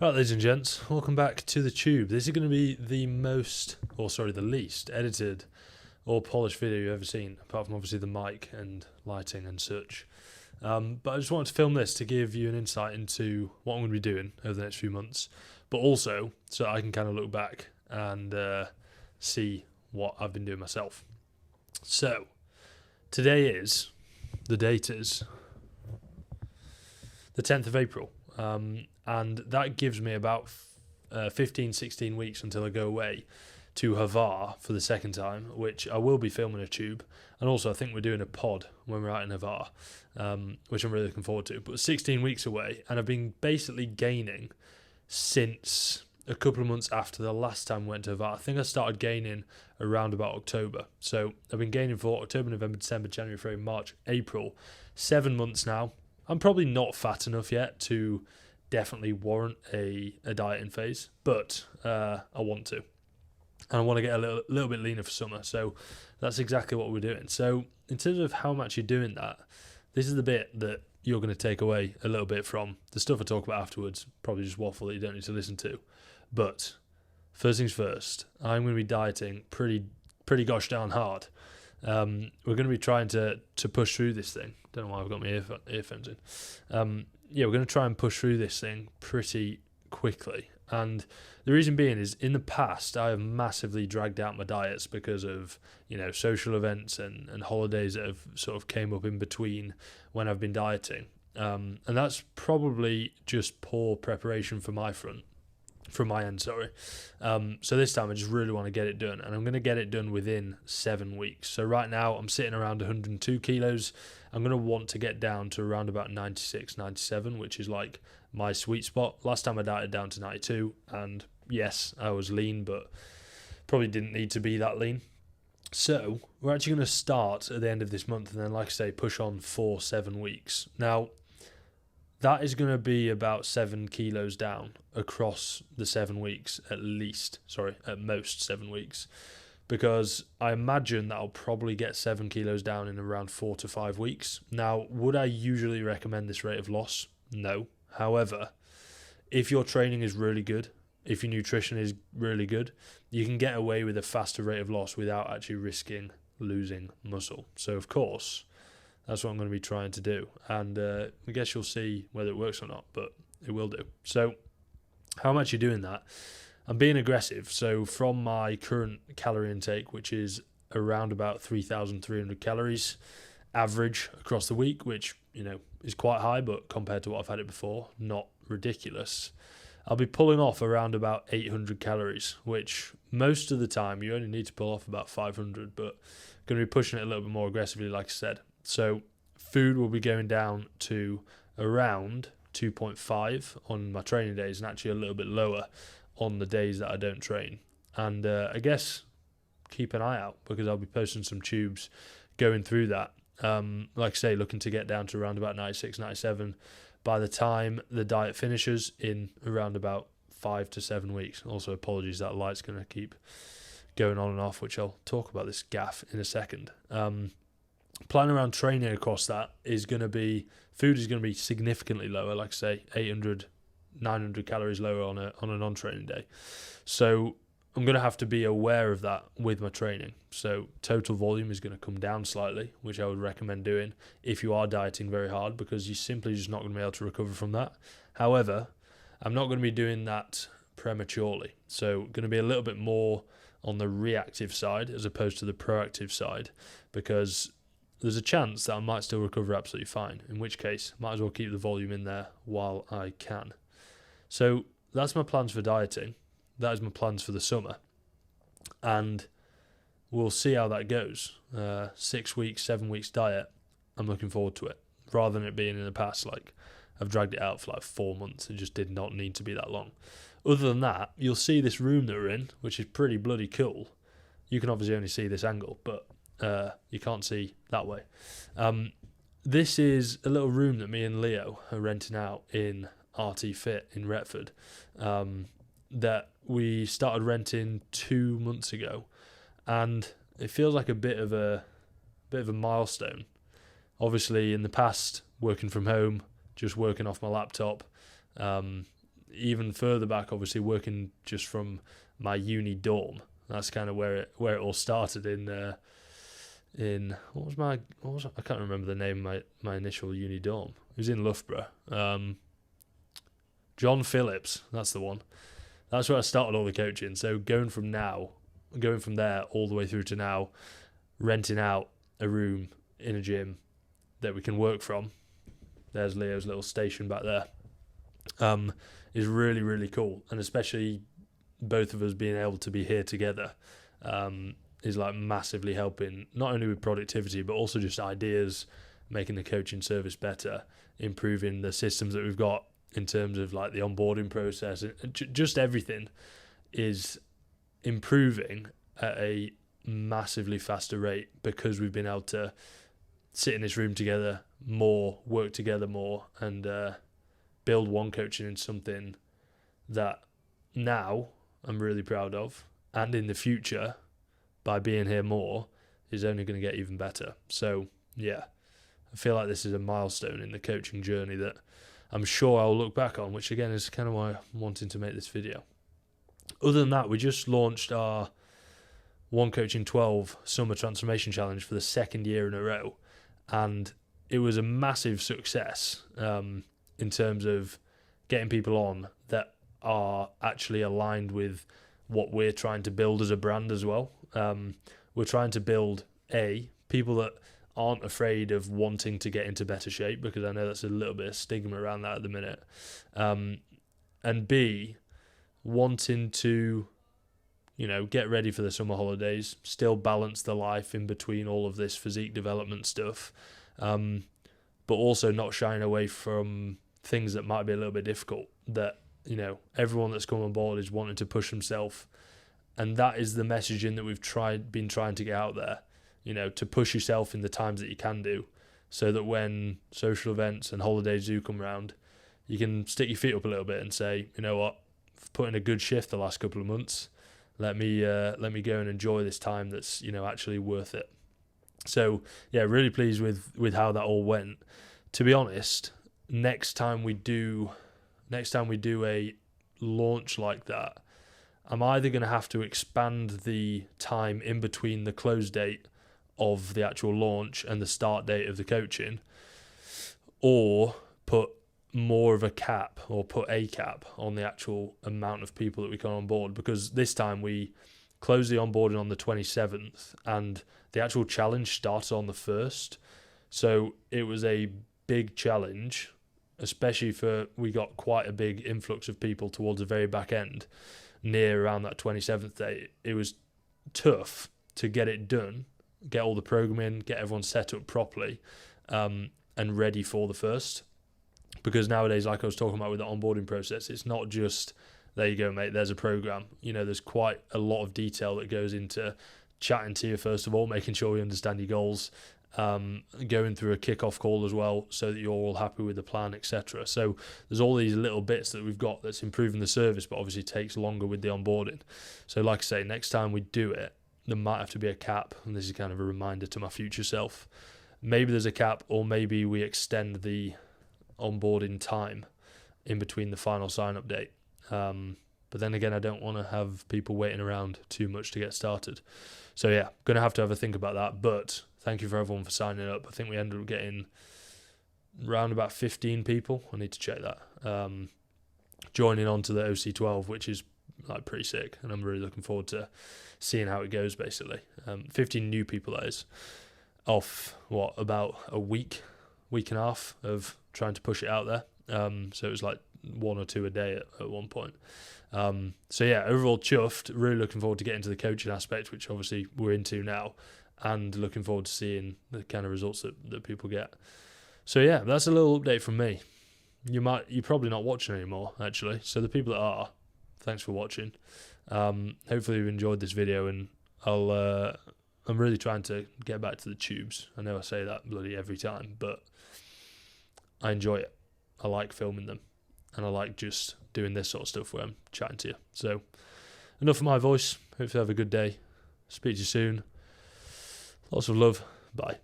Right, ladies and gents, welcome back to the Tube. This is going to be the least edited or polished video you've ever seen, apart from obviously the mic and lighting and such. But I just wanted to film this to give you an insight into what I'm going to be doing over the next few months, but also so I can kind of look back and see what I've been doing myself. So, the date is the 10th of April. And that gives me about 15, 16 weeks until I go away to Hvar for the second time, which I will be filming a tube. And also I think we're doing a pod when we're out in Hvar, which I'm really looking forward to. But 16 weeks away, and I've been basically gaining since a couple of months after the last time we went to Hvar. I think I started gaining around about October. So I've been gaining for October, November, December, January, February, March, April. 7 months now. I'm probably not fat enough yet to definitely warrant a dieting phase, but I want to. And I want to get a little bit leaner for summer, so that's exactly what we're doing. So in terms of how much you're doing that, this is the bit that you're going to take away a little bit from. The stuff I talk about afterwards, probably just waffle that you don't need to listen to. But first things first, I'm going to be dieting pretty gosh darn hard. We're going to be trying to push through this thing. Don't know why I've got my earphones in. We're going to try and push through this thing pretty quickly. And the reason being is in the past, I have massively dragged out my diets because of, social events and holidays that have sort of came up in between when I've been dieting. And that's probably just poor preparation from my end, sorry. So this time I just really want to get it done, and I'm going to get it done within 7 weeks. So right now I'm sitting around 102 kilos. I'm going to want to get down to around about 96, 97, which is like my sweet spot. Last time I dieted down to 92, and yes, I was lean, but probably didn't need to be that lean. So we're actually going to start at the end of this month, and then, like I say, push on for 7 weeks. Now, that is going to be about 7 kilos down across the 7 weeks at most 7 weeks. Because I imagine that I'll probably get 7 kilos down in around 4 to 5 weeks. Now, would I usually recommend this rate of loss? No. However, if your training is really good, if your nutrition is really good, you can get away with a faster rate of loss without actually risking losing muscle. So, of course, that's what I'm going to be trying to do. And I guess you'll see whether it works or not, but it will do. So how am I actually doing that? I'm being aggressive. So from my current calorie intake, which is around about 3,300 calories average across the week, which, is quite high, but compared to what I've had it before, not ridiculous. I'll be pulling off around about 800 calories, which most of the time you only need to pull off about 500, but going to be pushing it a little bit more aggressively, like I said. So food will be going down to around 2.5 on my training days, and actually a little bit lower on the days that I don't train. And I guess keep an eye out, because I'll be posting some tubes going through that. Like I say, looking to get down to around about 96, 97 by the time the diet finishes in around about 5 to 7 weeks. Also, apologies, that light's going to keep going on and off, which I'll talk about this gaff in a second. Plan around training across that is going to be, food is going to be significantly lower, like I say, 800, 900 calories lower on a non-training day. So I'm going to have to be aware of that with my training. So total volume is going to come down slightly, which I would recommend doing if you are dieting very hard, because you're simply just not going to be able to recover from that. However, I'm not going to be doing that prematurely. So going to be a little bit more on the reactive side as opposed to the proactive side, because there's a chance that I might still recover absolutely fine, in which case might as well keep the volume in there while I can. So that's my plans for dieting. That is my plans for the summer. And we'll see how that goes. 6 weeks, 7 weeks diet, I'm looking forward to it. Rather than it being in the past, like I've dragged it out for like 4 months. It just did not need to be that long. Other than that, you'll see this room that we're in, which is pretty bloody cool. You can obviously only see this angle, but you can't see that way. This is a little room that me and Leo are renting out in RT Fit in Retford, that we started renting 2 months ago, and it feels like a bit of a milestone. Obviously, in the past, working from home, just working off my laptop, even further back, obviously working just from my uni dorm. That's kind of where it all started in I can't remember the name of my initial uni dorm. It was in Loughborough. John Phillips, that's the one. That's where I started all the coaching. So going from there all the way through to now, renting out a room in a gym that we can work from. There's Leo's little station back there. Is really, really cool. And especially both of us being able to be here together is like massively helping, not only with productivity, but also just ideas, making the coaching service better, improving the systems that we've got in terms of like the onboarding process. Just everything is improving at a massively faster rate because we've been able to sit in this room together more, work together more, and build One Coaching into something that now I'm really proud of, and in the future, by being here more, is only going to get even better. So yeah, I feel like this is a milestone in the coaching journey that I'm sure I'll look back on, which again is kind of why I'm wanting to make this video. Other than that, we just launched our One Coaching 12 Summer Transformation Challenge for the second year in a row, and it was a massive success in terms of getting people on that are actually aligned with what we're trying to build as a brand as well. We're trying to build people that aren't afraid of wanting to get into better shape, because I know that's a little bit of stigma around that at the minute, and B, wanting to get ready for the summer holidays, still balance the life in between all of this physique development stuff, but also not shying away from things that might be a little bit difficult, that everyone that's come on board is wanting to push himself, and that is the messaging that we've been trying to get out there, to push yourself in the times that you can do, so that when social events and holidays do come around, you can stick your feet up a little bit and say, you know what, I've put in a good shift the last couple of months, let me go and enjoy this time that's actually worth it. So yeah, really pleased with how that all went. To be honest, next time we do a launch like that, I'm either going to have to expand the time in between the close date of the actual launch and the start date of the coaching, or put more of a cap, or put a cap on the actual amount of people that we come on board, because this time we closed the onboarding on the 27th and the actual challenge started on the 1st. So it was a big challenge, especially we got quite a big influx of people towards the very back end, near around that 27th date. It was tough to get it done, get all the programming, get everyone set up properly, and ready for the 1st. Because nowadays, like I was talking about with the onboarding process, it's not just, there you go, mate, there's a program. There's quite a lot of detail that goes into chatting to you, first of all, making sure we understand your goals, going through a kick-off call as well, so that you're all happy with the plan, etc. So there's all these little bits that we've got that's improving the service, but obviously takes longer with the onboarding. So like I say, next time we do it, there might have to be a cap, and this is kind of a reminder to my future self. Maybe there's a cap, or maybe we extend the onboarding time in between the final sign-up date. But then again, I don't want to have people waiting around too much to get started. So yeah, going to have a think about that. But thank you for everyone for signing up. I think we ended up getting around about 15 people. I need to check that. Joining on to the OC12, which is like pretty sick, and I'm really looking forward to seeing how it goes. Basically, 15 new people, that is, off about a week and a half of trying to push it out there. So it was like 1 or 2 a day at one point. So yeah, overall chuffed, really looking forward to getting to the coaching aspect, which obviously we're into now, and looking forward to seeing the kind of results that people get. So yeah, that's a little update from me. You're probably not watching anymore, actually. So the people that are, thanks for watching. Hopefully you've enjoyed this video, and I'm really trying to get back to the tubes. I know I say that bloody every time, but I enjoy it. I like filming them, and I like just doing this sort of stuff where I'm chatting to you. So enough of my voice. Hope you have a good day. Speak to you soon. Lots of love. Bye.